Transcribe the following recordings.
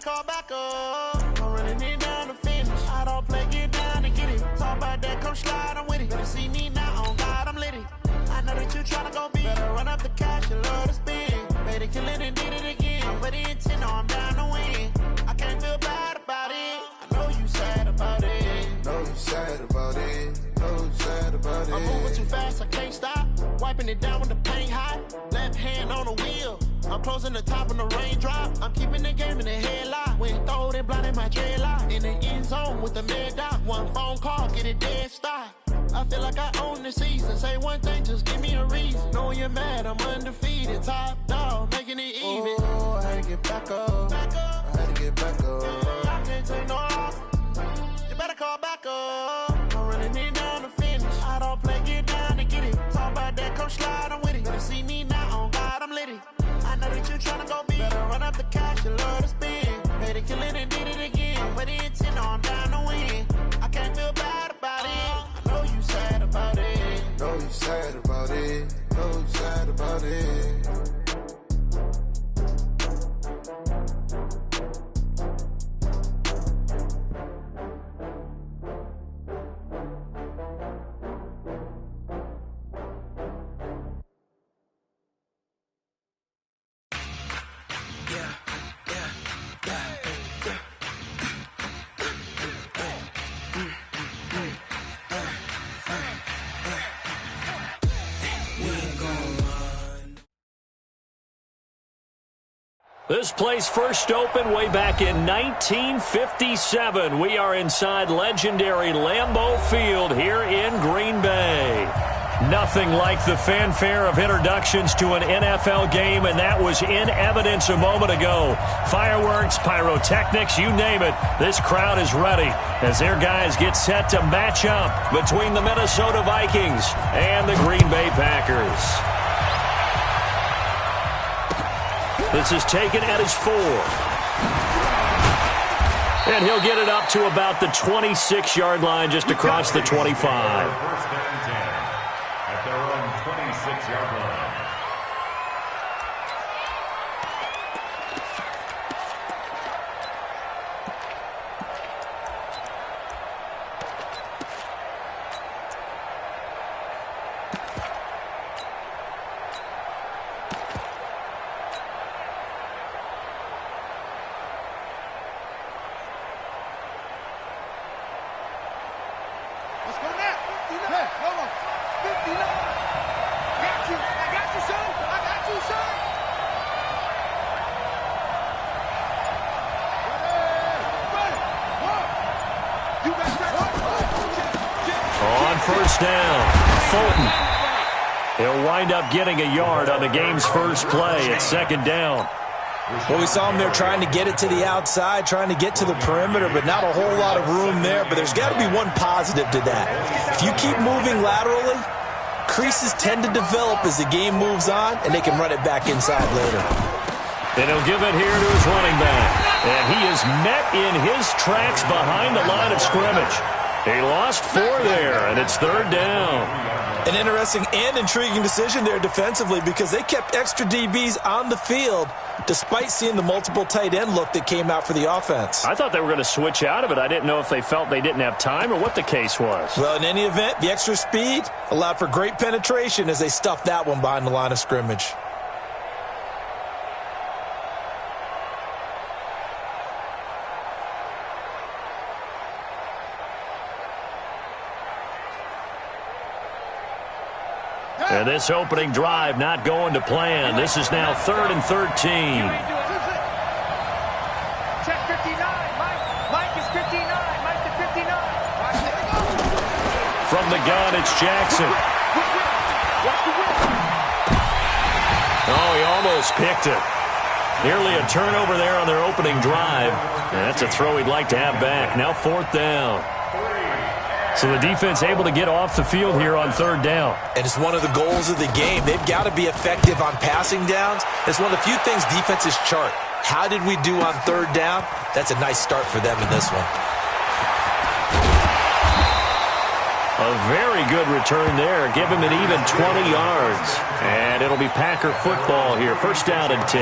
better call back up. I'm running it down to finish. I don't play, get down and get it. Talk about that, come slide, I'm with it. Better see me now, on God, I'm lit it. I know that you tryna go big. Better run up the cash, you love to spend. Made it, kill it, and did it again. I'm with the intent, no, I'm down to win. I can't feel bad about it. I know you sad about it. Know you sad about it. Know you sad about it. I'm moving too fast, I can't stop. Wiping it down when the paint hot. Left hand on the wheel. I'm closing the top when the raindrop. I'm keeping the game in the headlock. When throwed and blinded my dreadlock. In the end zone with the mad dot. One phone call, get it dead stop. I feel like I own the season. Say one thing, just give me a reason. Knowing you're mad, I'm undefeated. Top dog, making it even. Oh, I had to get back up. Back up. I had to get back up. I can't take no loss. You better call back up. I'm running it down to finish. I don't play, get down to get it. Talk about that, come slide, I'm with it. Better see me now, on God, I'm lit it. I know that you tryna go big. Better run up the cash, you love to spend. Made it, kill it, and did it again. With the intent, no, I'm down to win. I can't feel bad about it. I know you sad about it. Know you sad about it. Know you sad about it. This place first opened way back in 1957. We are inside legendary Lambeau Field here in Green Bay. Nothing like the fanfare of introductions to an NFL game, and that was in evidence a moment ago. Fireworks, pyrotechnics, you name it. This crowd is ready as their guys get set to match up between the Minnesota Vikings and the Green Bay Packers. This is taken at his 4. And he'll get it up to about the 26-yard line just across the 25. First down 10 at their own 26-yard line. First down, Fulton. He'll wind up getting a yard on the game's first play at second down. Well, we saw him there trying to get it to the outside, trying to get to the perimeter, but not a whole lot of room there. But there's got to be one positive to that. If you keep moving laterally, creases tend to develop as the game moves on, and they can run it back inside later. And he'll give it here to his running back. And he is met in his tracks behind the line of scrimmage. He lost 4 there, and it's third down. An interesting and intriguing decision there defensively because they kept extra DBs on the field despite seeing the multiple tight end look that came out for the offense. I thought they were going to switch out of it. I didn't know if they felt they didn't have time or what the case was. Well, in any event, the extra speed allowed for great penetration as they stuffed that one behind the line of scrimmage. And this opening drive not going to plan. This is now 3rd and 13. Check 59. Mike is 59. Mike to 59. From the gun, it's Jackson. Oh, he almost picked it. Nearly a turnover there on their opening drive. And that's a throw he'd like to have back. Now 4th down. So the defense able to get off the field here on 3rd down. And it's one of the goals of the game. They've got to be effective on passing downs. It's one of the few things defenses chart. How did we do on 3rd down? That's a nice start for them in this one. A very good return there. Give him an even 20 yards. And it'll be Packer football here. First down and 10.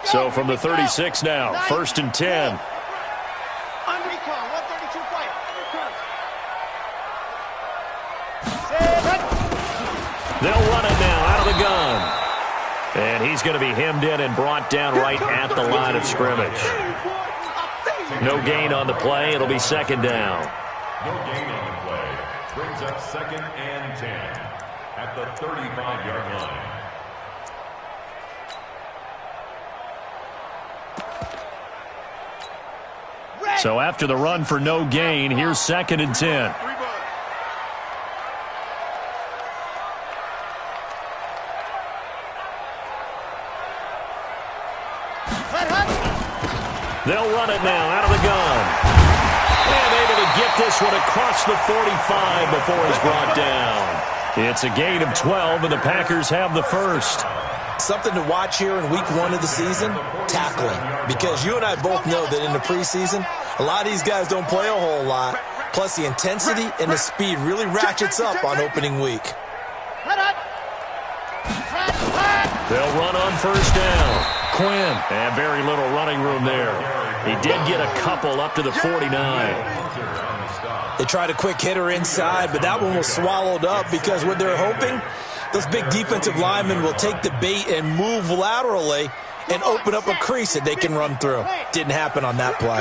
So from the 36 now, 1st and 10. On recon, 132 fight. They'll run it now out of the gun. And he's going to be hemmed in and brought down right at the line of scrimmage. No gain on the play. It'll be 2nd down. No gain on the play. Brings up 2nd and 10 at the 35-yard line. So after the run for no gain, here's 2nd and 10. They'll run it now out of the gun. And able to get this one across the 45 before he's brought down. It's a gain of 12, and the Packers have the first. Something to watch here in week 1 of the season, tackling. Because you and I both know that in the preseason, a lot of these guys don't play a whole lot. Plus the intensity and the speed really ratchets up on opening week. They'll run on 1st down. Quinn, and very little running room there. He did get a couple up to the 49. They tried a quick hitter inside, but that one was swallowed up because what they're hoping, those big defensive linemen will take the bait and move laterally and open up a crease that they can run through. Didn't happen on that play.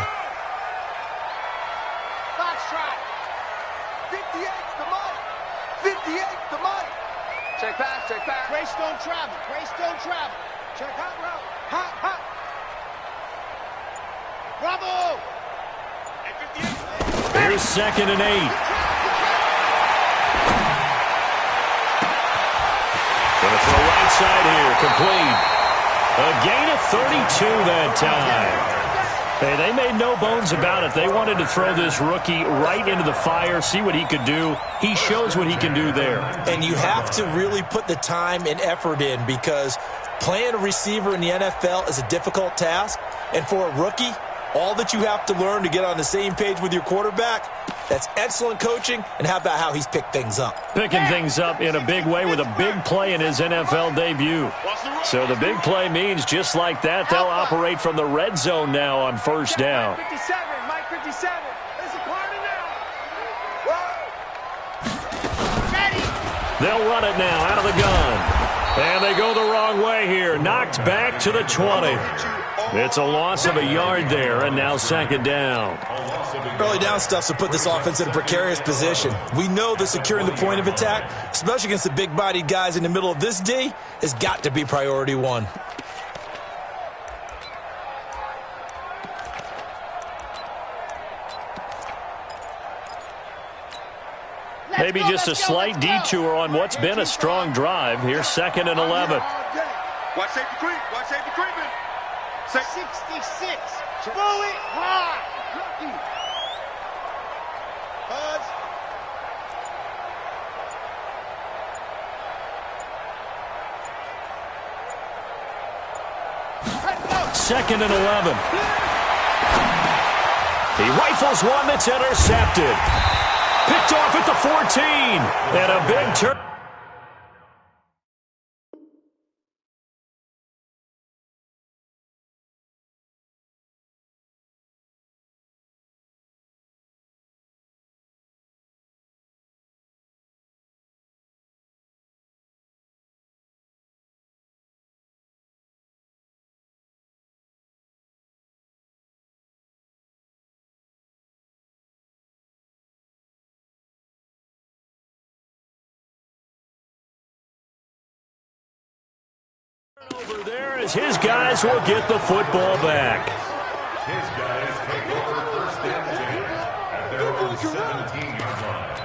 Check back, check back. Grace don't travel. Grace don't travel. Check hot route. Hot, hot. Bravo. Here's 2nd and 8. Gonna throw right side here, complete. A gain of 32 that time. Hey, they made no bones about it. They wanted to throw this rookie right into the fire, see what he could do. He shows what he can do there. And you have to really put the time and effort in because playing a receiver in the NFL is a difficult task. And for a rookie, all that you have to learn to get on the same page with your quarterback, that's excellent coaching. And how about how he's picked things up? Picking things up in a big way with a big play in his NFL debut. So the big play means just like that, they'll operate from the red zone now on 1st down. Mike 57, Mike 57. There's a corner now. They'll run it now out of the gun. And they go the wrong way here. Knocked back to the 20. It's a loss of a yard there, and now 2nd down. Early down stuff to put this offense in a precarious position. We know that securing the point of attack, especially against the big-bodied guys in the middle of this D, has got to be priority 1. Maybe just a slight detour on what's been a strong drive. Here's 2nd and 11. Watch safety creep. Watch safety creeping. 66. Throw it hard. Buzz. 2nd and 11. He rifles one that's intercepted. Picked off at the 14. And a big turn. Over there as his guys will get the football back. His guys take over 1st and 10 at their own 17-yard line.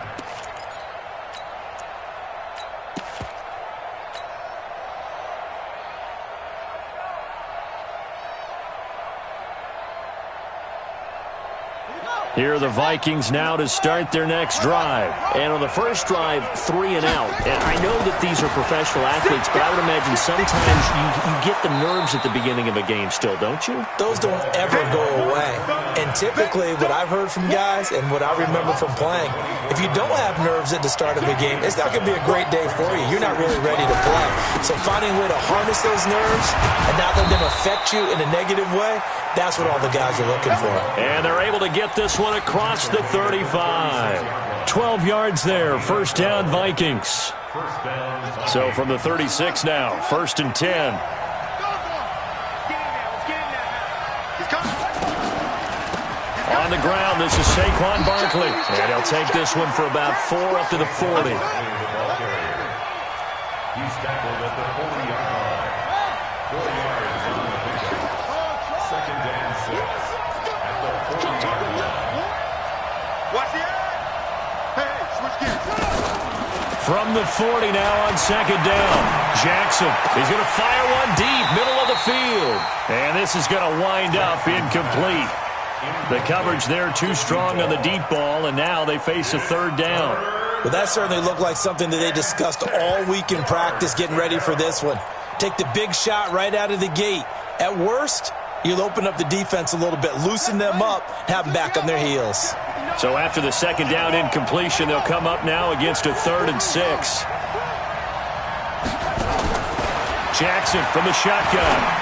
Here we go. Here are the Vikings now to start their next drive. And on the first drive, 3 and out. And I know that these are professional athletes, but I would imagine sometimes you get the nerves at the beginning of a game still, don't you? Those don't ever go away. And typically, what I've heard from guys and what I remember from playing, if you don't have nerves at the start of a game, it's not going to be a great day for you. You're not really ready to play. So finding a way to harness those nerves and not let them affect you in a negative way, that's what all the guys are looking for. And they're able to get this one across the 35. 12 yards there. First down, Vikings. So from the 36 now, 1st and 10. On the ground, this is Saquon Barkley. And he'll take this one for about 4 up to the 40. He's tackled at the 40-yard line. 4 yards on the pickup. 2nd and 6 at the 40-yard line. Watch the end. Hey, switch gears. From the 40 now on 2nd down. Jackson, he's going to fire one deep, middle of the field. And this is going to wind up incomplete. The coverage there too strong on the deep ball, and now they face a 3rd down. Well, that certainly looked like something that they discussed all week in practice getting ready for this one. Take the big shot right out of the gate. At worst, you'll open up the defense a little bit, loosen them up, have them back on their heels. So after the 2nd down incompletion, they'll come up now against a 3rd and 6. Jackson from the shotgun.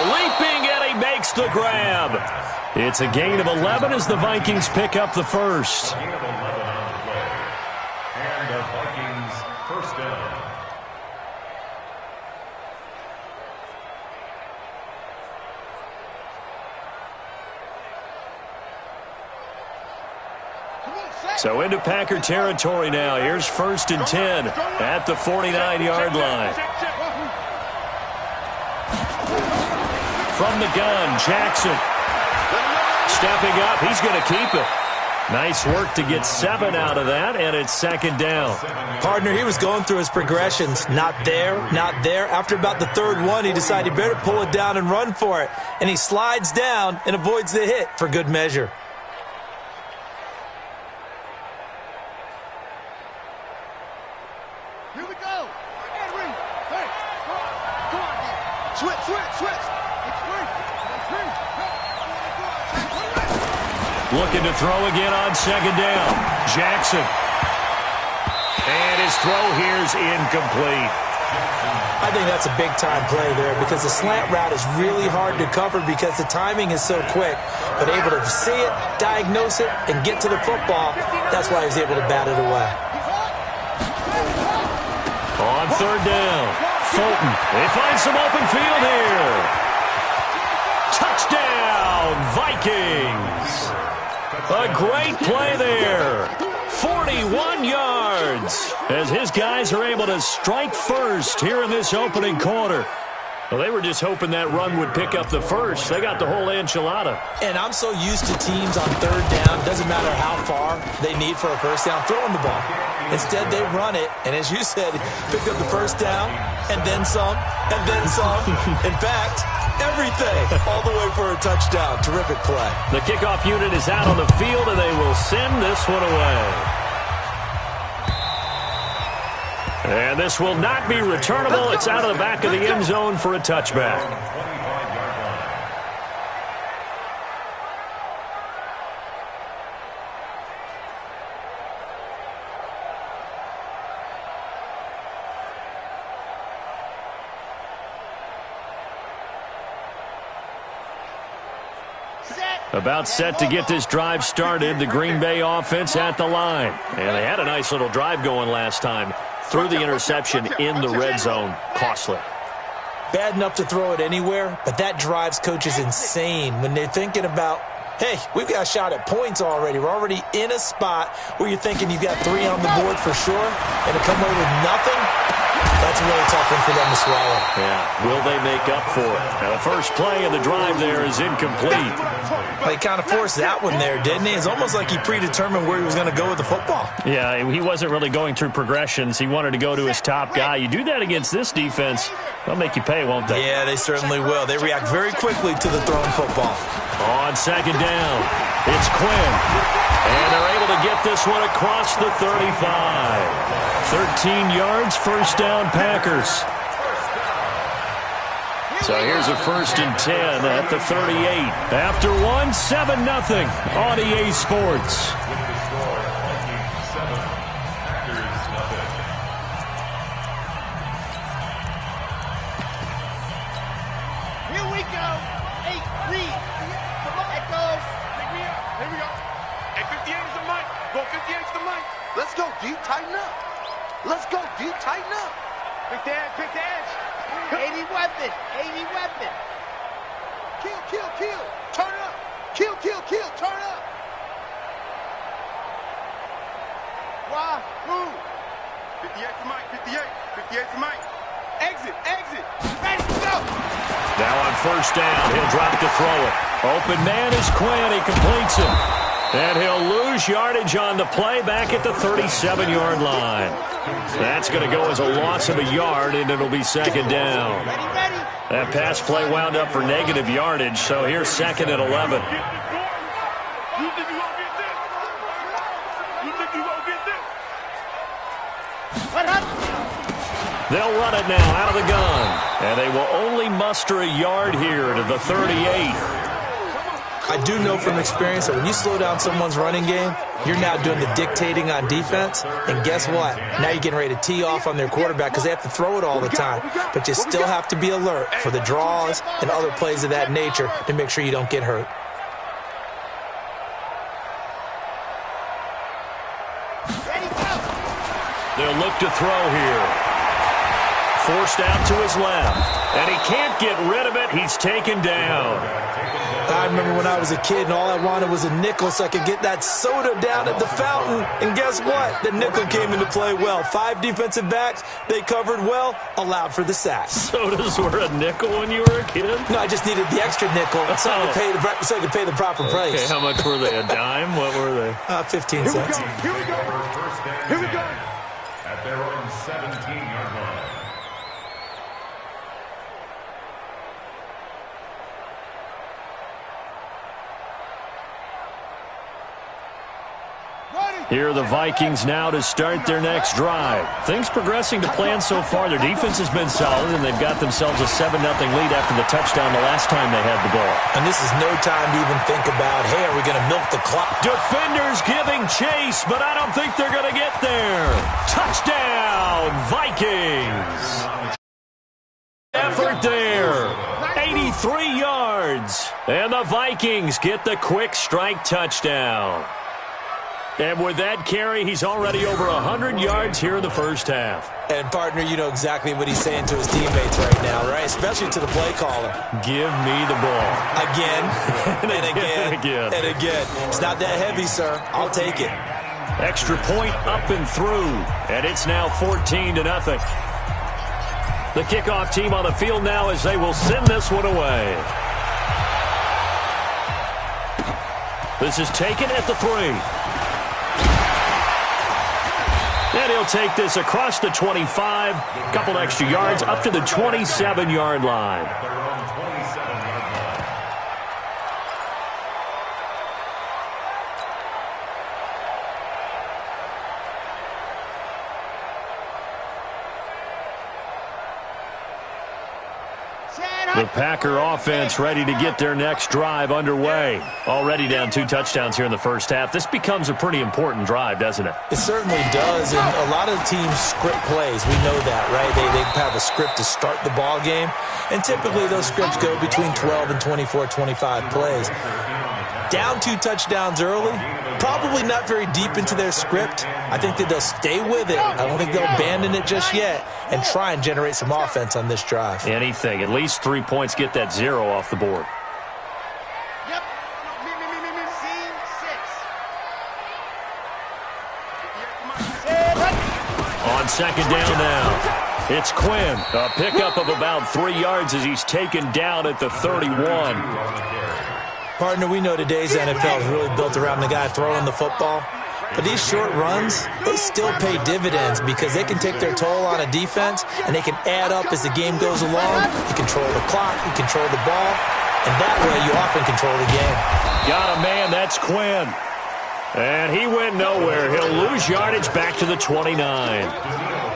Leaping, and he makes the grab. It's a gain of 11 as the Vikings pick up the first. Gain of 11 on the play. And the Vikings first down. So into Packer territory now. Here's 1st and 10 at the 49-yard line. From the gun, Jackson. Stepping up, he's going to keep it. Nice work to get 7 out of that, and it's 2nd down. Partner, he was going through his progressions. Not there, not there. After about the 3rd one, he decided he better pull it down and run for it. And he slides down and avoids the hit for good measure. Here we go. Henry. Hey, go on. Switch. Looking to throw again on 2nd down. Jackson. And his throw here's incomplete. I think that's a big-time play there because the slant route is really hard to cover because the timing is so quick. But able to see it, diagnose it, and get to the football, that's why he was able to bat it away. On 3rd down, Fulton. They find some open field here. Touchdown, Vikings. A great play there. 41 yards as his guys are able to strike first here in this opening quarter. Well, they were just hoping that run would pick up the first. They got the whole enchilada. And I'm so used to teams on 3rd down, doesn't matter how far they need for a first down, throwing the ball. Instead, they run it, and as you said, picked up the first down, and then some, and then some. In fact, everything, all the way for a touchdown. Terrific play. The kickoff unit is out on the field, and they will send this one away. And this will not be returnable. It's out of the back of the end zone for a touchback. About set to get this drive started, the Green Bay offense at the line. And they had a nice little drive going last time. Threw the interception in the red zone. Costly. Bad enough to throw it anywhere, but that drives coaches insane when they're thinking about, hey, we've got a shot at points already. We're already in a spot where you're thinking you've got 3 on the board for sure, and to come away with nothing, that's a really tough one for them to swallow. Yeah, will they make up for it? Now, the first play of the drive there is incomplete. Well, he kind of forced that one there, didn't he? It's almost like he predetermined where he was going to go with the football. Yeah, he wasn't really going through progressions. He wanted to go to his top guy. You do that against this defense, they'll make you pay, won't they? Yeah, they certainly will. They react very quickly to the thrown football. On second down, it's Quinn. And they're able to get this one across the 35. 13 yards, first down, Packers. So here's a 1st and 10 at the 38. After one, 7-0 on EA Sports. Here we go. 8, read. Come on, Echoes. Here we go. Hey, 58 is the mic. Go 58 is the mic. Let's go, D. Tighten up. Let's go, D. Tighten up. Pick the edge, pick the edge. 80 weapon, 80 weapon. Kill, kill, kill. Turn up. Kill, kill, kill. Turn up. Why? Who? 58 to Mike, 58. 58 to Mike. Exit, exit. Ready, go. Now on first down, he'll drop to throw it. Open man is Quinn. He completes it. And he'll lose yardage on the play back at the 37-yard line. That's going to go as a loss of a yard, and it'll be second down. Ready, ready. That pass play wound up for negative yardage, so here's 2nd and 11. You think you won't get this? You think you won't get this? What happened? They'll run it now out of the gun, and they will only muster a yard here to the 38. I do know from experience that when you slow down someone's running game, you're now doing the dictating on defense. And guess what? Now you're getting ready to tee off on their quarterback because they have to throw it all the time. But you still have to be alert for the draws and other plays of that nature to make sure you don't get hurt. They'll look to throw here. Forced out to his left. And he can't get rid of it. He's taken down. I remember when I was a kid and all I wanted was a nickel so I could get that soda down at the fountain. And guess what? The nickel came into play well. 5 defensive backs, they covered well, allowed for the sack. Sodas were a nickel when you were a kid? No, I just needed the extra nickel so I could pay the proper price. Okay, how much were they? A dime? What were they? 15 cents. Here we go. Here we go. At their own 17-yard line. Here are the Vikings now to start their next drive. Things progressing to plan so far. Their defense has been solid, and they've got themselves a 7-0 lead after the touchdown the last time they had the ball. And this is no time to even think about, hey, are we going to milk the clock? Defenders giving chase, but I don't think they're going to get there. Touchdown, Vikings. Effort there. 83 yards. And the Vikings get the quick strike touchdown. And with that carry, he's already over 100 yards here in the first half. And, partner, you know exactly what he's saying to his teammates right now, right? Especially to the play caller. Give me the ball. Again, and again, and again. and again. It's not that heavy, sir. I'll take it. Extra point up and through. And it's now 14-0. The kickoff team on the field now as they will send this one away. This is taken at the 3. And he'll take this across the 25, couple extra yards, up to the 27-yard line. The Packer offense ready to get their next drive underway. Already down 2 touchdowns here in the first half. This becomes a pretty important drive, doesn't it? It certainly does, and a lot of the teams script plays. We know that, right? They have a script to start the ball game, and typically those scripts go between 12 and 24, 25 plays. Down 2 touchdowns early, probably not very deep into their script. I think that they'll stay with it. I don't think they'll abandon it just yet and try and generate some offense on this drive. Anything. At least 3 points, get that 0 off the board. Yep. On second down now. It's Quinn. A pickup of about 3 yards as he's taken down at the 31. Partner, we know today's NFL is really built around the guy throwing the football. But these short runs, they still pay dividends because they can take their toll on a defense and they can add up as the game goes along. You control the clock, you control the ball, And that way you often control the game. Got a man, that's Quinn. And he went nowhere. He'll lose yardage back to the 29.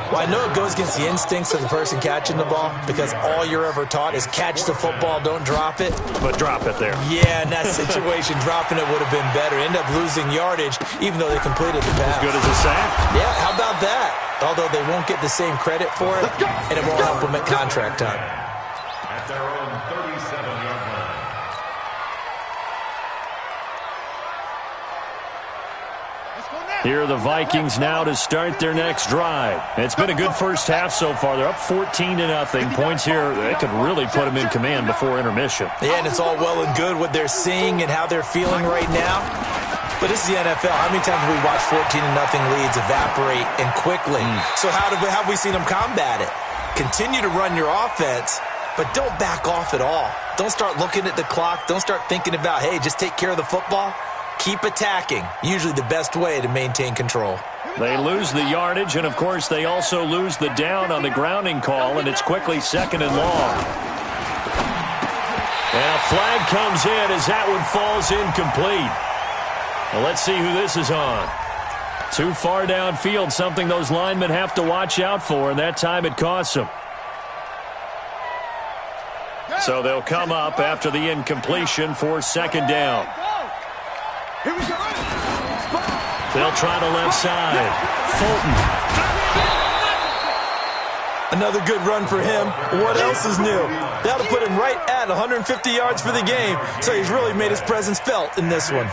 Well, I know it goes against the instincts of the person catching the ball because all you're ever taught is catch the football, don't drop it. But drop it there. Yeah, in that situation, dropping it would have been better. End up losing yardage even though they completed the pass. As good as a sack. Yeah, how about that? Although they won't get the same credit for it, and it won't help them at contract time. At their own 37-yard line. Here are the Vikings now to start their next drive. It's been a good first half so far. They're up 14-0. Points here, they could really put them in command before intermission. Yeah, and it's all well and good what they're seeing and how they're feeling right now. But this is the NFL. How many times have we watched 14-0 leads evaporate and quickly? So how have we seen them combat it? Continue to run your offense, but don't back off at all. Don't start looking at the clock. Don't start thinking about, hey, just take care of the football. Keep attacking. Usually the best way to maintain control. They lose the yardage, and, of course, they also lose the down on the grounding call, and it's quickly 2nd and long. And a flag comes in as that one falls incomplete. Well, let's see who this is on. Too far downfield, something those linemen have to watch out for, and that time it costs them. So they'll come up after the incompletion for 2nd down. Here we go. They'll try the left side. Fulton. Another good run for him. What else is new? That'll put him right at 150 yards for the game, so he's really made his presence felt in this one.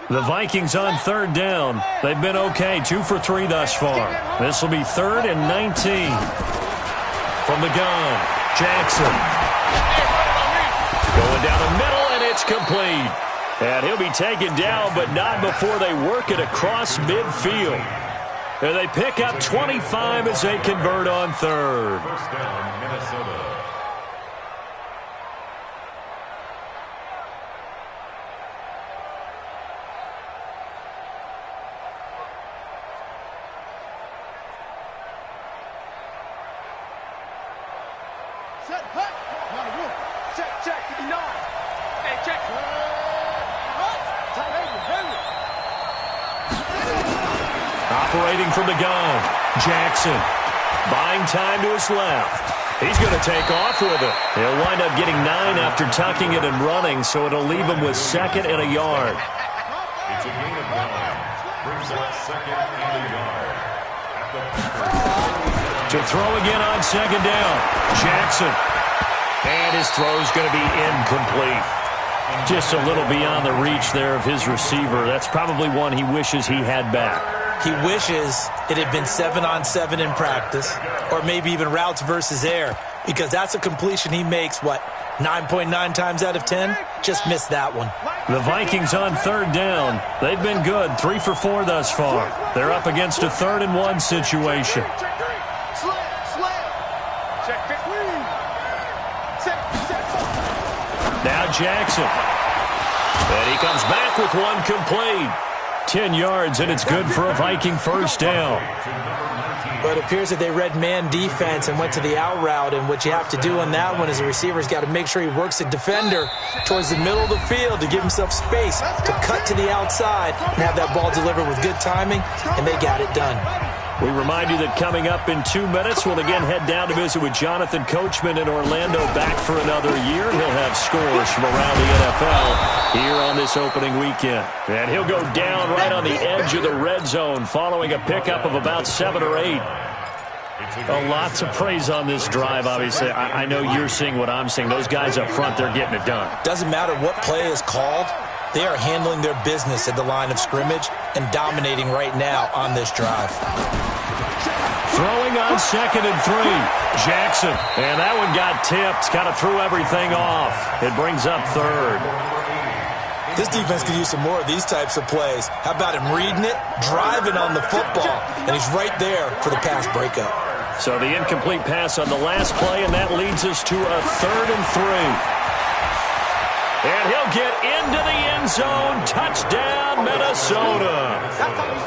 The Vikings on 3rd down. They've been okay, 2 for 3 thus far. This will be 3rd and 19. From the gun, Jackson. Going down the middle, and it's complete. And he'll be taken down, but not before they work it across midfield. And they pick up 25 as they convert on 3rd. First down, Minnesota. Set, hut. Not a roof. Check, 59. Hey, check. Hut. Tight angle, Operating from the gun, Jackson. Buying time to his left. He's going to take off with it. He'll wind up getting 9 after tucking it and running, so it'll leave him with 2nd and a yard. It's a gain of 9. Brings up 2nd and a yard. At the To throw again on 2nd down, Jackson. And his throw's going to be incomplete. Just a little beyond the reach there of his receiver. That's probably one he wishes he had back. He wishes it had been 7-on-7 in practice, or maybe even routes versus air, because that's a completion he makes, 9.9 times out of 10? Just missed that one. The Vikings on 3rd down. They've been good, 3 for 4 thus far. They're up against a 3rd and 1 situation. Now Jackson. And he comes back with one complete. 10 yards, and it's good for a Viking first down. But it appears that they read man defense and went to the out route, and what you have to do on that one is the receiver's got to make sure he works the defender towards the middle of the field to give himself space to cut to the outside and have that ball delivered with good timing, and they got it done. We remind you that coming up in 2 minutes, we'll again head down to visit with Jonathan Coachman in Orlando, back for another year. He'll have scores from around the NFL here on this opening weekend. And he'll go down right on the edge of the red zone following a pickup of about 7 or 8. A lot to praise on this drive, obviously. I know you're seeing what I'm seeing. Those guys up front, they're getting it done. Doesn't matter what play is called. They are handling their business at the line of scrimmage and dominating right now on this drive. Throwing on 2nd and 3. Jackson. And that one got tipped. Kind of threw everything off. It brings up 3rd. This defense could use some more of these types of plays. How about him reading it, driving on the football, and he's right there for the pass breakup. So the incomplete pass on the last play, and that leads us to a 3rd and 3. And he'll get into the end zone. Touchdown, Minnesota.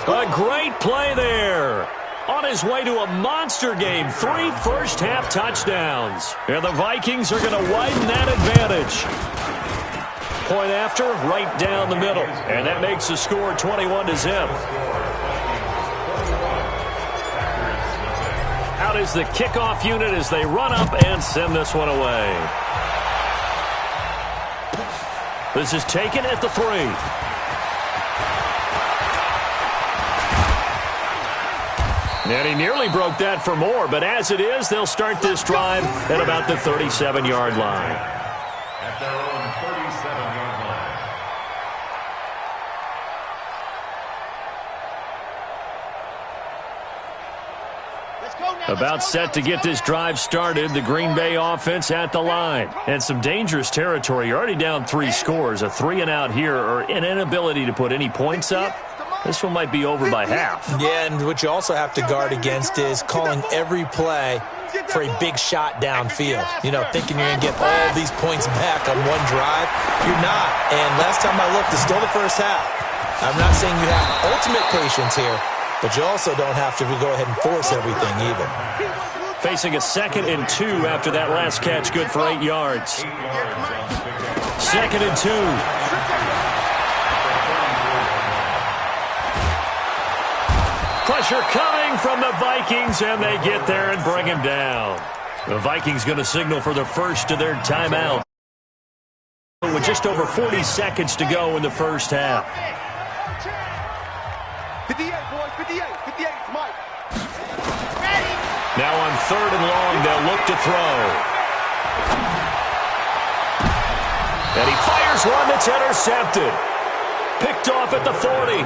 A great play there. On his way to a monster game, 3 first-half touchdowns. And the Vikings are going to widen that advantage. Point after, right down the middle. And that makes the score 21-0. Out is the kickoff unit as they run up and send this one away. This is taken at the 3. And he nearly broke that for more, but as it is, they'll start this drive at about the 37-yard line. At their own 37-yard line. About set to get this drive started, the Green Bay offense at the line. And some dangerous territory. You're already down 3 scores. A 3-and-out here, or an inability to put any points up. This one might be over by half. Yeah, and what you also have to guard against is calling every play for a big shot downfield. You know, thinking you're going to get all these points back on one drive. You're not. And last time I looked, it's still the first half. I'm not saying you have ultimate patience here, but you also don't have to go ahead and force everything either. Facing a 2nd and 2 after that last catch, good for 8 yards. 2nd and 2. Pressure coming from the Vikings, and they get there and bring him down. The Vikings going to signal for the first of their timeout. With just over 40 seconds to go in the first half. 58, boys, 58, 58, Mike. Now on 3rd and long, they'll look to throw. And he fires one that's intercepted. Picked off at the 40.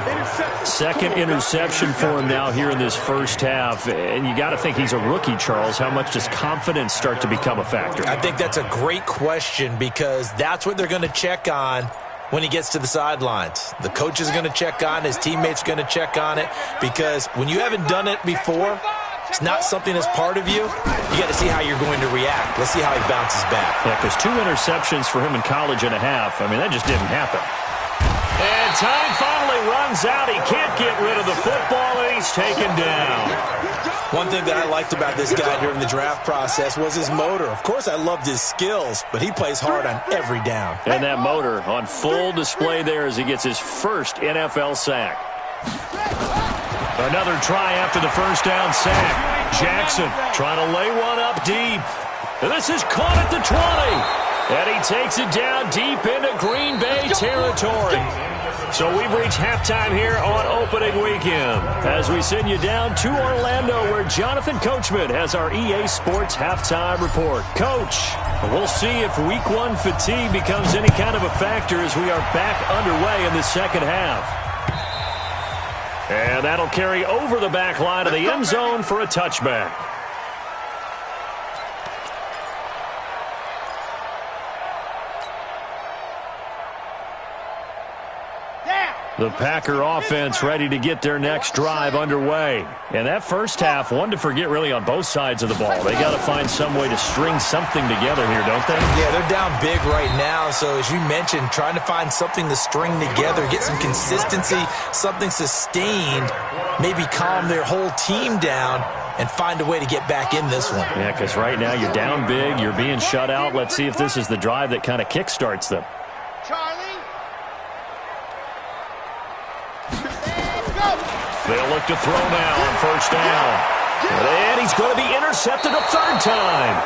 2nd interception for him now here in this first half. And you got to think he's a rookie, Charles. How much does confidence start to become a factor? I think that's a great question because that's what they're going to check on when he gets to the sidelines. The coach is going to check on it. His teammates are going to check on it because when you haven't done it before, it's not something that's part of you. You got to see how you're going to react. Let's see how he bounces back. Yeah, because 2 interceptions for him in college and a half. I mean, that just didn't happen. And time finally runs out. He can't get rid of the football, and he's taken down. One thing that I liked about this guy during the draft process was his motor. Of course, I loved his skills, but he plays hard on every down. And that motor on full display there as he gets his first NFL sack. Another try after the first down sack. Jackson trying to lay one up deep. And this is caught at the 20. And he takes it down deep into Green Bay territory. So we've reached halftime here on opening weekend as we send you down to Orlando where Jonathan Coachman has our EA Sports halftime report. Coach, we'll see if week 1 fatigue becomes any kind of a factor as we are back underway in the second half. And that'll carry over the back line of the end zone for a touchback. The Packer offense ready to get their next drive underway. And that first half, one to forget really on both sides of the ball. They got to find some way to string something together here, don't they? Yeah, they're down big right now. So as you mentioned, trying to find something to string together, get some consistency, something sustained, maybe calm their whole team down and find a way to get back in this one. Yeah, because right now you're down big, you're being shut out. Let's see if this is the drive that kind of kickstarts them. They'll look to throw now on first down. And he's going to be intercepted a 3rd time.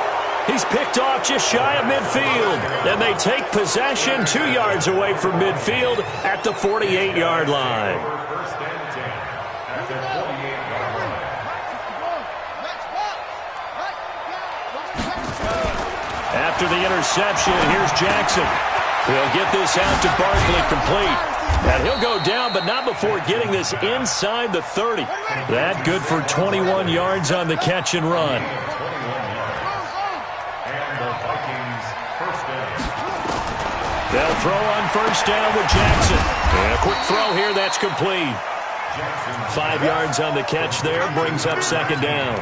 He's picked off just shy of midfield. And they take possession 2 yards away from midfield at the 48-yard line. First and 10 at the 48-yard line. After the interception, here's Jackson. He'll get this out to Barkley complete. And he'll go down, but not before getting this inside the 30. That good for 21 yards on the catch and run. 21 yards. And the Vikings first down. They'll throw on first down with Jackson. And a quick throw here, that's complete. 5 yards on the catch there, brings up 2nd down.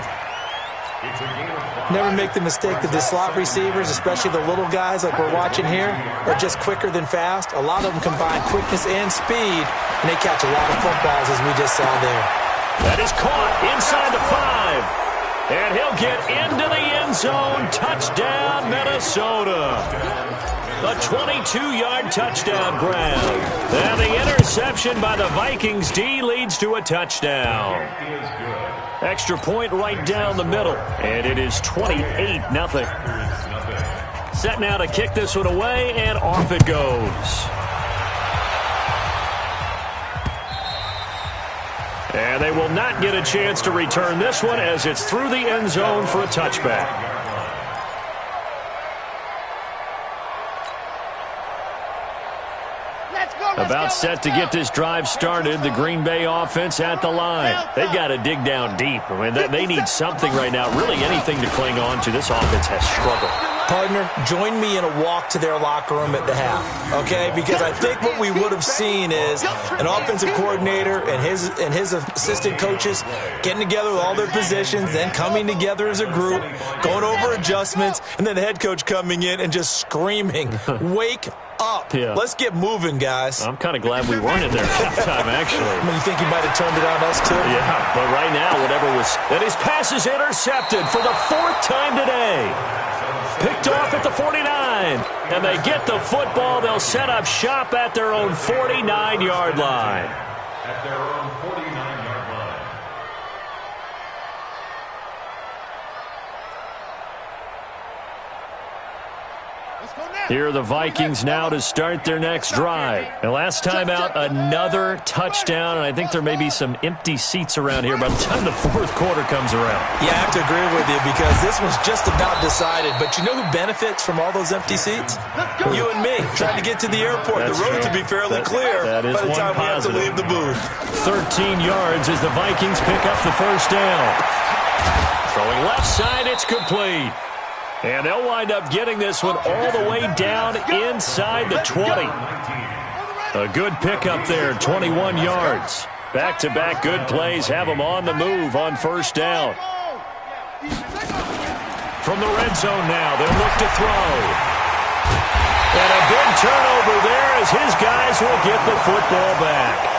It's a gain of 5. Never make the mistake that the slot receivers, especially the little guys like we're watching here, are just quicker than fast. A lot of them combine quickness and speed, and they catch a lot of footballs, as we just saw there. That is caught inside the 5. And he'll get into the end zone. Touchdown, Minnesota. A 22-yard touchdown grab. And the interception by the Vikings D leads to a touchdown. Extra point right down the middle. And it is 28-0. Set now to kick this one away, and off it goes. And they will not get a chance to return this one as it's through the end zone for a touchback. About set to get this drive started. The Green Bay offense at the line. They've got to dig down deep. I mean, they need something right now. Really anything to cling on to. This offense has struggled. Partner, join me in a walk to their locker room at the half, okay? Because I think what we would have seen is an offensive coordinator and his assistant coaches getting together with all their positions, then coming together as a group, going over adjustments, and then the head coach coming in and just screaming, wake up. Yeah. Let's get moving, guys. I'm kind of glad we weren't in there at halftime, actually. I mean, you think he might have turned it on us, too? Yeah, but right now, whatever was... And his pass is intercepted for the 4th time today. Picked off at the 49. And they get the football. They'll set up shop at their own 49-yard line. At their own 49-yard line. Here are the Vikings now to start their next drive. And last time out, another touchdown, and I think there may be some empty seats around here by the time the 4th quarter comes around. Yeah, I have to agree with you because this was just about decided. But you know who benefits from all those empty seats? You and me, trying to get to the airport. That's the road true. to be fairly clear that is by the time one we have to positive. leave the booth. 13 yards as the Vikings pick up the first down. Throwing left side, it's complete. And they'll wind up getting this one all the way down inside the 20. A good pickup there, 21 yards. Back-to-back good plays have them on the move on first down. From the red zone now, they'll look to throw. And a big turnover there as his guys will get the football back.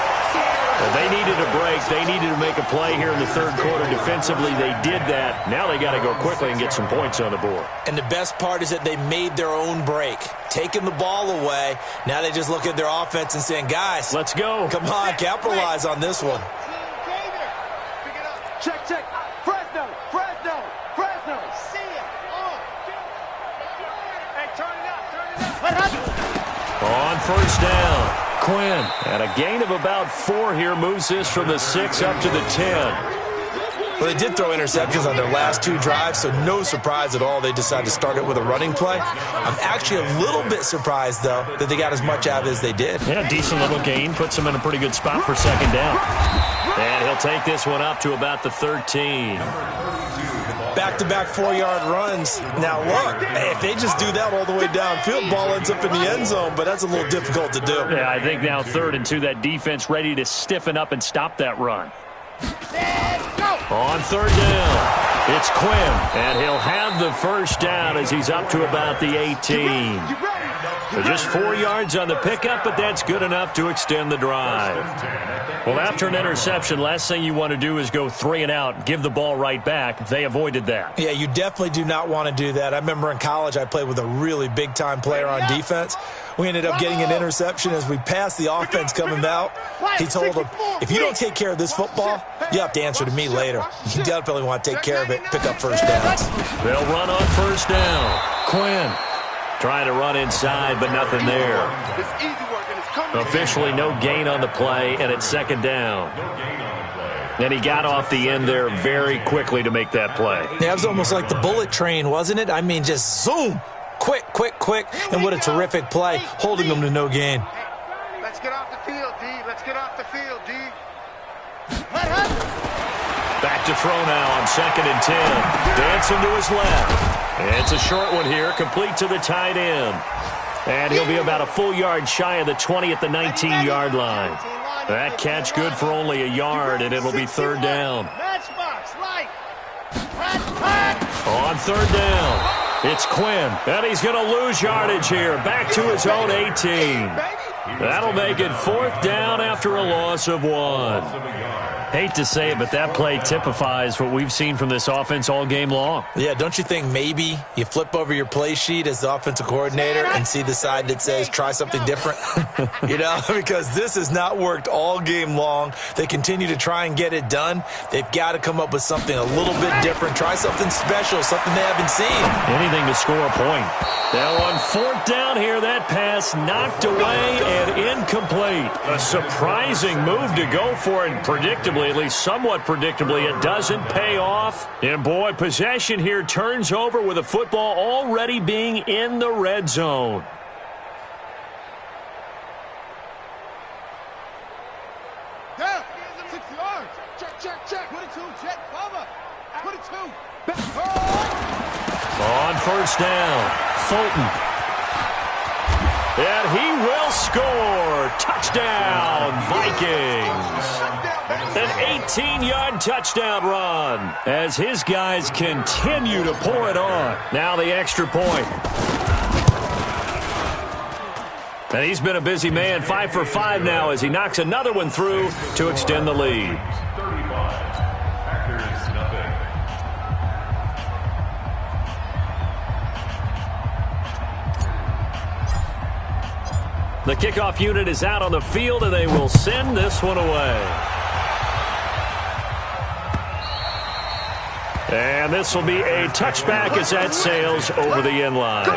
Well, they needed a break. They needed to make a play here in the 3rd quarter. Defensively, they did that. Now they got to go quickly and get some points on the board. And the best part is that they made their own break. Taking the ball away. Now they just look at their offense and saying, guys, let's go. Come on, capitalize on this one. Check. Fresno. See it. Hey, turn it up. On first down, Quinn at a gain of about 4 here, moves this from the 6 up to the 10. Well, they did throw interceptions on their last 2 drives, so no surprise at all they decided to start it with a running play. I'm actually a little bit surprised, though, that they got as much out of it as they did. Yeah, decent little gain. Puts them in a pretty good spot for second down. And he'll take this one up to about the 13. Back-to-back 4-yard runs. Now, look, if they just do that all the way downfield, ball ends up in the end zone, but that's a little difficult to do. Yeah, I think now 3rd and 2, that defense ready to stiffen up and stop that run. On 3rd down, it's Quinn, and he'll have the first down as he's up to about the 18. So just 4 yards on the pickup, but that's good enough to extend the drive. Well, after an interception, last thing you want to do is go 3 and out, give the ball right back. They avoided that. Yeah, you definitely do not want to do that. I remember in college I played with a really big-time player on defense. We ended up getting an interception as we passed the offense coming out. He told him, if you don't take care of this football, you have to answer to me later. You definitely want to take care of it, pick up first downs. They'll run on first down. Quinn trying to run inside, but nothing there. Officially no gain on the play, and it's second down. And he got off the end there very quickly to make that play. Yeah, it was almost like the bullet train, wasn't it? I mean, just zoom. Quick, and what a terrific play, holding them to no gain. Let's get off the field, D. Back to throw now on 2nd and 10. Dancing to his left. And it's a short one here, complete to the tight end. And he'll be about a full yard shy of the 20 at the 19-yard line. That catch good for only a yard, and it'll be 3rd down. Matchbox, light. On third down, it's Quinn, and he's going to lose yardage here. Back to his own 18. That'll make it fourth down after a loss of 1. Hate to say it, but that play typifies what we've seen from this offense all game long. Yeah, don't you think maybe you flip over your play sheet as the offensive coordinator and see the side that says try something different? You know, because this has not worked all game long. They continue to try and get it done. They've got to come up with something a little bit different. Try something special, something they haven't seen. Anything to score a point. Now on fourth down here, that pass knocked away and incomplete. A surprising move to go for it, predictably, at least somewhat predictably, it doesn't pay off. And boy, possession here turns over with a football already being in the red zone. Down. 6 yards. Check. 22, check. Cover. 22. On first down, Fulton. And he will score. Touchdown, Vikings. An 18-yard touchdown run as his guys continue to pour it on. Now the extra point. And he's been a busy man, 5 for 5 now as he knocks another one through to extend the lead. The kickoff unit is out on the field, and they will send this one away. And this will be a touchback as that sails over the end line.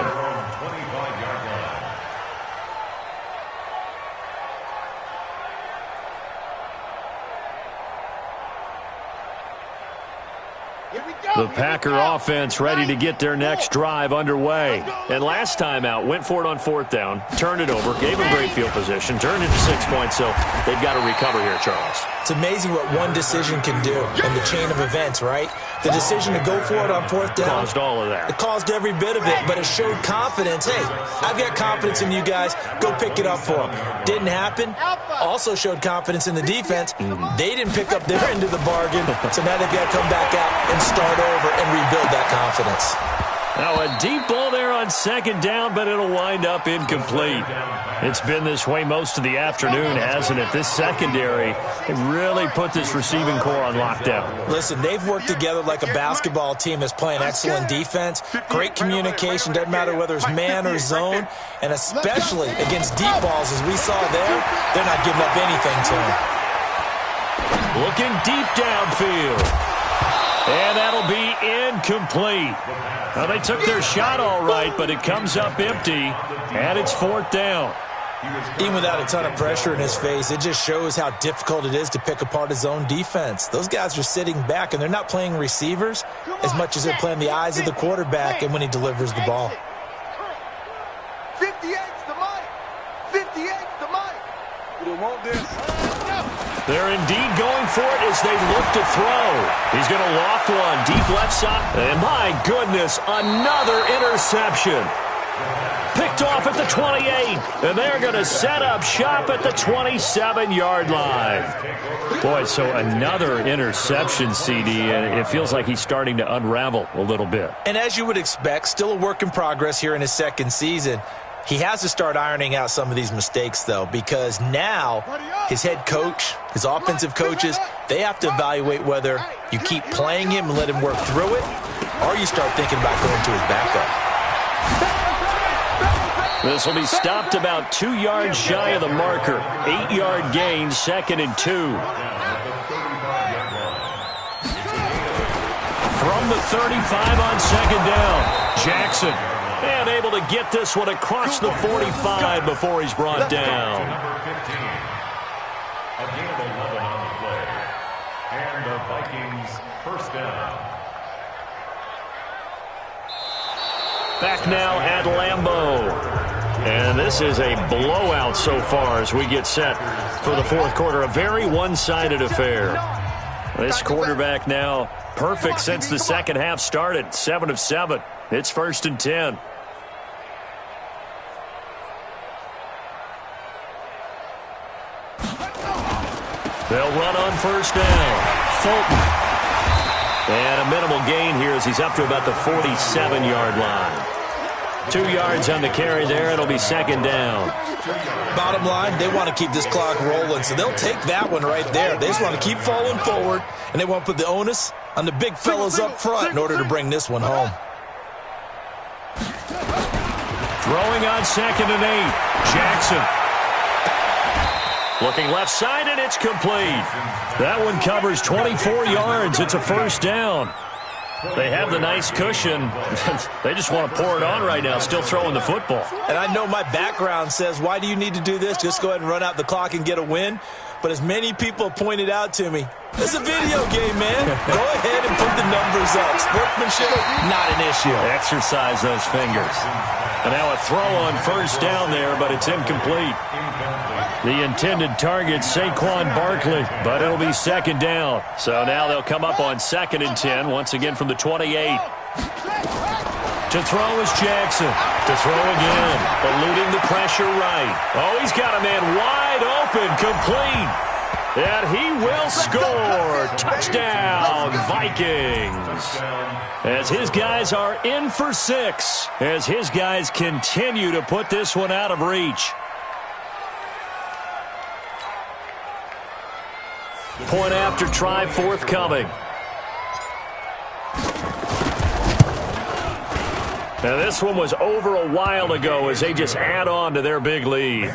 The Packer offense ready to get their next drive underway. And last time out, went for it on fourth down, turned it over, gave them great field position, turned it to 6 points, so they've got to recover here, Charles. It's amazing what one decision can do in the chain of events, right? The decision to go for it on fourth down. Caused all of that. It caused every bit of it, but it showed confidence. Hey, I've got confidence in you guys. Go pick it up for them. Didn't happen. Also showed confidence in the defense. They didn't pick up their end of the bargain, so now they've got to come back out and start over and rebuild that confidence. Now a deep ball there on second down, but it'll wind up incomplete. It's been this way most of the afternoon, hasn't it? This secondary really put this receiving core on lockdown. Listen, they've worked together like a basketball team that's playing excellent defense. Great communication, doesn't matter whether it's man or zone, and especially against deep balls as we saw there, they're not giving up anything to them. Looking deep downfield. And that'll be incomplete. Well, they took their shot all right, but it comes up empty, and it's fourth down. Even without a ton of pressure in his face, it just shows how difficult it is to pick apart his own defense. Those guys are sitting back, and they're not playing receivers as much as they're playing the eyes of the quarterback and when he delivers the ball. 58's the mic. 58's the mic. We don't want this. They're indeed going for it as they look to throw. He's going to loft one deep left side. And my goodness, another interception. Picked off at the 28. And they're going to set up shop at the 27-yard line. Boy, so another interception, CD, and it feels like he's starting to unravel a little bit. And as you would expect, still a work in progress here in his second season. He has to start ironing out some of these mistakes, though, because now his head coach, his offensive coaches, they have to evaluate whether you keep playing him and let him work through it, or you start thinking about going to his backup. This will be stopped about 2 yards shy of the marker. 8-yard gain, 2nd and 2. From the 35 on second down, Jackson. And able to get this one across the 45 before he's brought down. Number 15. A gain of 11 on the play. And the Vikings first down. Back now at Lambeau. And this is a blowout so far as we get set for the fourth quarter. A very one-sided affair. This quarterback now perfect since the second half started. 7 of 7. It's 1st and 10. They'll run on first down. Fulton. And a minimal gain here as he's up to about the 47-yard line. 2 yards on the carry there. It'll be second down. Bottom line, they want to keep this clock rolling, so they'll take that one right there. They just want to keep falling forward, and they want to put the onus on the big fellas up front in order to bring this one home. Throwing on 2nd and 8. Jackson. Looking left side, and it's complete. That one covers 24 yards. It's a first down. They have the nice cushion. They just want to pour it on right now, still throwing the football. And I know my background says, why do you need to do this? Just go ahead and run out the clock and get a win. But as many people pointed out to me, it's a video game, man. Go ahead and put the numbers up. Sportsmanship, not an issue. Exercise those fingers. And now a throw on first down there, but it's incomplete. The intended target, Saquon Barkley, but it'll be second down. So now they'll come up on 2nd and 10, once again from the 28. To throw is Jackson. To throw again, eluding the pressure right. Oh, he's got a man wide open, complete. And he will score. Touchdown, Vikings. As his guys are in for 6. As his guys continue to put this one out of reach. Point after try forthcoming. Now this one was over a while ago as they just add on to their big lead.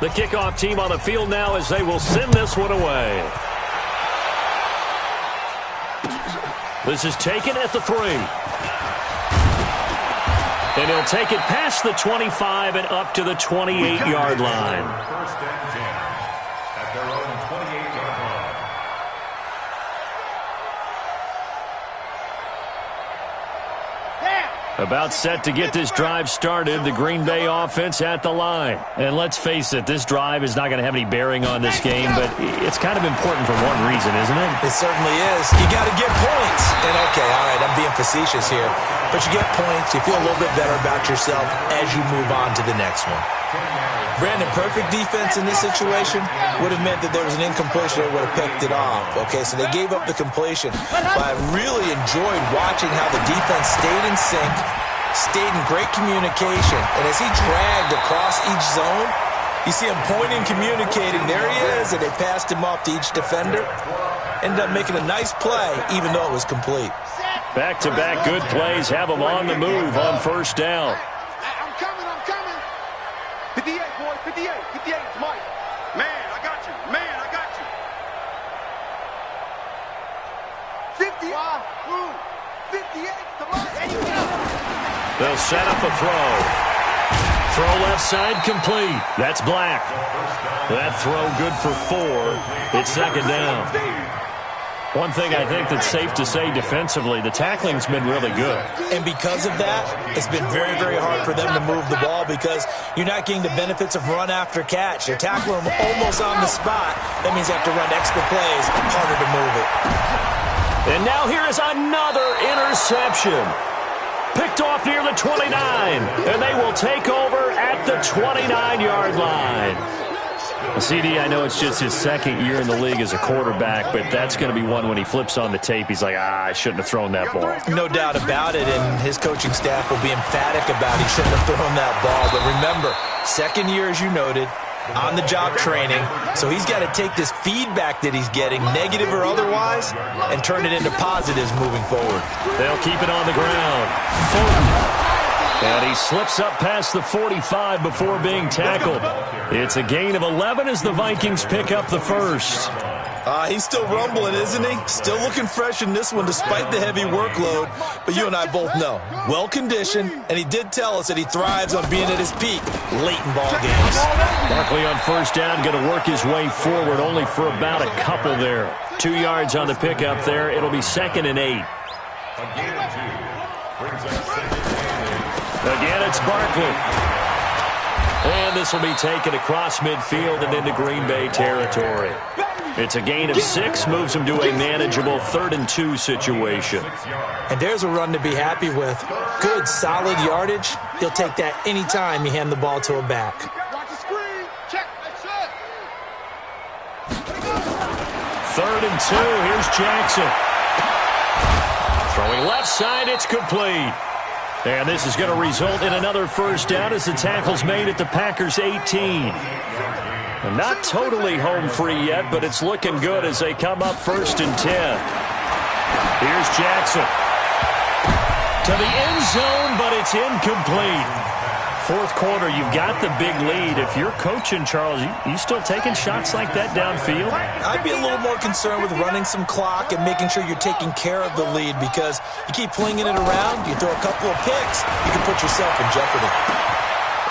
The kickoff team on the field now as they will send this one away. This is taken at the 3. And he'll take it past the 25 and up to the 28-yard line. First and 10 at their own 28-yard line. About set to get this drive started, the Green Bay offense at the line. And let's face it, this drive is not going to have any bearing on this game, but it's kind of important for one reason, isn't it? It certainly is. You got to get points. And okay, all right, I'm being facetious here. But you get points, you feel a little bit better about yourself as you move on to the next one. Brandon, perfect defense in this situation would have meant that there was an incompletion. They would have picked it off. Okay, so they gave up the completion. But I really enjoyed watching how the defense stayed in sync, stayed in great communication. And as he dragged across each zone, you see him pointing, communicating. There he is, and they passed him off to each defender. Ended up making a nice play, even though it was complete. Back-to-back good plays have them on the move on first down. I'm coming. 58, boy, 58. 58, it's Mike. Man, I got you. 50. 58, to Mike. There you go. They'll set up a throw. Throw left side complete. That's Black. That throw good for 4. It's second down. One thing I think that's safe to say defensively, the tackling's been really good. And because of that, it's been very, very hard for them to move the ball because you're not getting the benefits of run after catch. You're tackling them almost on the spot. That means you have to run extra plays, harder to move it. And now here is another interception. Picked off near the 29, and they will take over at the 29-yard line. CD, I know it's just his second year in the league as a quarterback, but that's going to be one when he flips on the tape. He's like, I shouldn't have thrown that ball. No doubt about it, and his coaching staff will be emphatic about he shouldn't have thrown that ball. But remember, second year, as you noted, on-the-job training, so he's got to take this feedback that he's getting, negative or otherwise, and turn it into positives moving forward. They'll keep it on the ground. Fulton. And he slips up past the 45 before being tackled. It's a gain of 11 as the Vikings pick up the first. He's still rumbling, isn't he? Still looking fresh in this one despite the heavy workload. But you and I both know, well-conditioned, and he did tell us that he thrives on being at his peak late in ball games. Barkley on first down, going to work his way forward only for about a couple there. 2 yards on the pickup there. It'll be second and 8. Again, it's Barkley. And this will be taken across midfield and into Green Bay territory. It's a gain of 6, moves him to a manageable 3rd and 2 situation. And there's a run to be happy with. Good, solid yardage. He'll take that anytime you hand the ball to a back. Watch the screen. Check. That's it. 3rd and 2. Here's Jackson. Throwing left side, it's complete. And this is going to result in another first down as the tackle's made at the Packers' 18. And not totally home free yet, but it's looking good as they come up 1st and 10. Here's Jackson. To the end zone, but it's incomplete. 4th quarter, you've got the big lead. If you're coaching, Charles, you still taking shots like that downfield? I'd be a little more concerned with running some clock and making sure you're taking care of the lead, because you keep flinging it around, you throw a couple of picks, you can put yourself in jeopardy.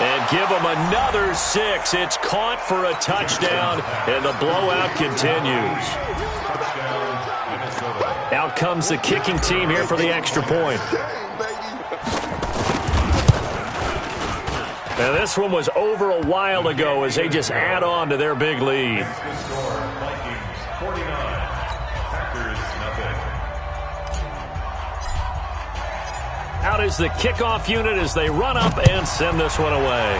And give them another 6. It's caught for a touchdown, and the blowout continues. Out comes the kicking team here for the extra point. And this one was over a while ago as they just add on to their big lead. Out is the kickoff unit as they run up and send this one away.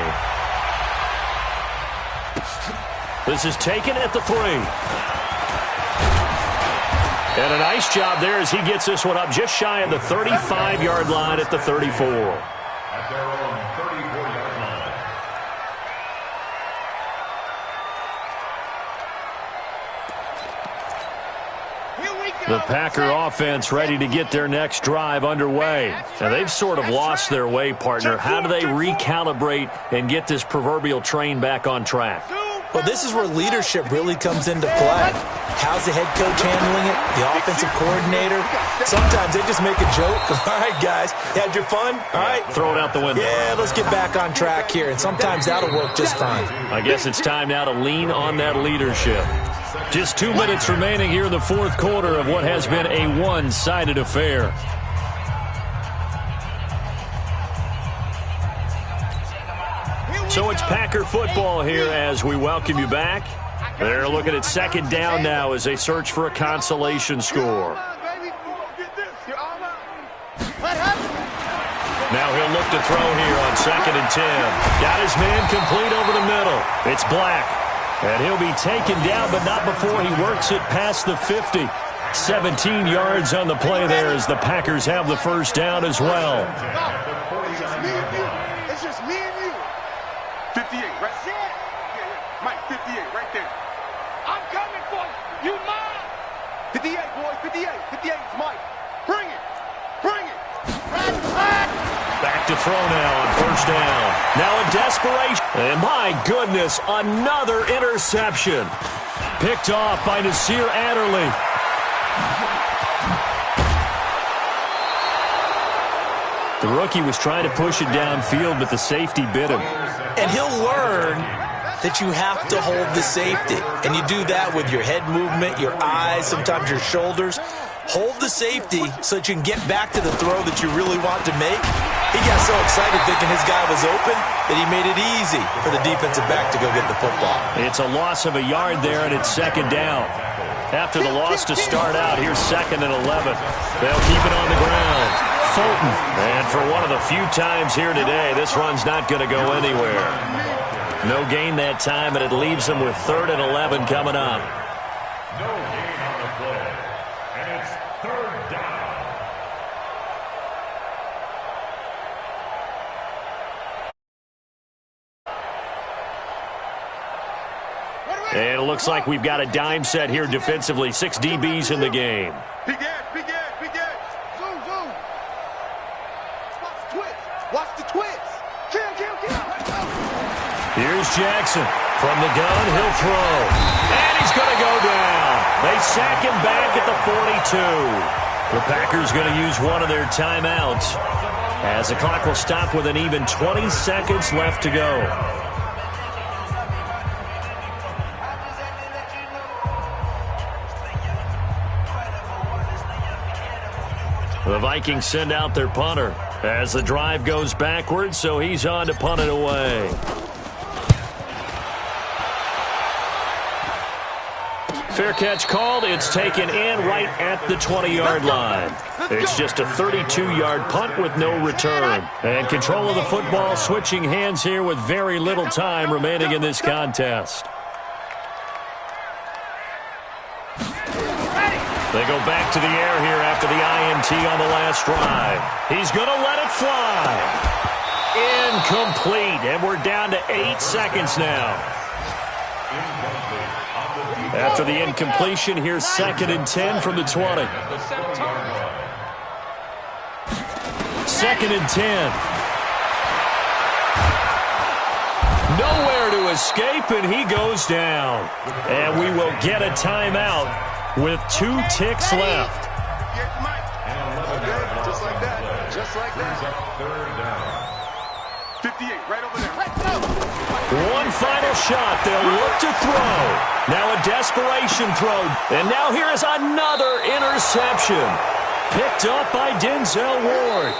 This is taken at the 3. And a nice job there as he gets this one up just shy of the 35-yard line at the 34. At their own 34-yard line. The Packer offense ready to get their next drive underway. Now, they've sort of lost their way, partner. How do they recalibrate and get this proverbial train back on track? Well, this is where leadership really comes into play. How's the head coach handling it? The offensive coordinator? Sometimes they just make a joke. All right, guys, had your fun? All right. Throw it out the window. Yeah, let's get back on track here, and sometimes that'll work just fine. I guess it's time now to lean on that leadership. Just 2 minutes remaining here in the 4th quarter of what has been a one-sided affair. So it's Packer football here as we welcome you back. They're looking at 2nd down now as they search for a consolation score. Now he'll look to throw here on 2nd and 10. Got his man complete over the middle. It's Black. And he'll be taken down, but not before he works it past the 50. 17 yards on the play there as the Packers have the first down as well. It's just me and you. 58, right? Yeah. Mike, 58, right there. I'm coming for you. You mine. 58, boys, 58. 58 is Mike. Bring it. Bring it. Back to throw now on 1st down. Now in desperation. And my goodness, another interception. Picked off by Nasir Adderley. The rookie was trying to push it downfield, but the safety bit him. And he'll learn that you have to hold the safety. And you do that with your head movement, your eyes, sometimes your shoulders. Hold the safety so that you can get back to the throw that you really want to make. He got so excited thinking his guy was open that he made it easy for the defensive back to go get the football. It's a loss of a yard there, and it's 2nd down. After the loss to start out, here's 2nd and 11. They'll keep it on the ground. Fulton, and for one of the few times here today, this run's not going to go anywhere. No gain that time, and it leaves them with 3rd and 11 coming up. No gain on the play. And it's 3rd down. And it looks like we've got a dime set here defensively. 6 DBs in the game. Big edge, big edge, big edge. Zoom, zoom. Watch the twitch. Watch the twitch. Kill, kill, kill. Here's Jackson. From the gun, he'll throw. And he's going to go down. They sack him back at the 42. The Packers going to use one of their timeouts as the clock will stop with an even 20 seconds left to go. The Vikings send out their punter as the drive goes backwards, so he's on to punt it away. Fair catch called. It's taken in right at the 20-yard line. It's just a 32-yard punt with no return. And control of the football switching hands here with very little time remaining in this contest. They go back to the air here after the INT on the last drive. He's going to let it fly. Incomplete, and we're down to 8 seconds now. After the incompletion, here's 2nd and 10 from the 20. 2nd and 10. Nowhere to escape, and he goes down. And we will get a timeout with 2 ticks left. Just like that. Just like that. 58, right over there. One final shot. They'll look to throw. Now a desperation throw. And now here is another interception. Picked up by Denzel Ward.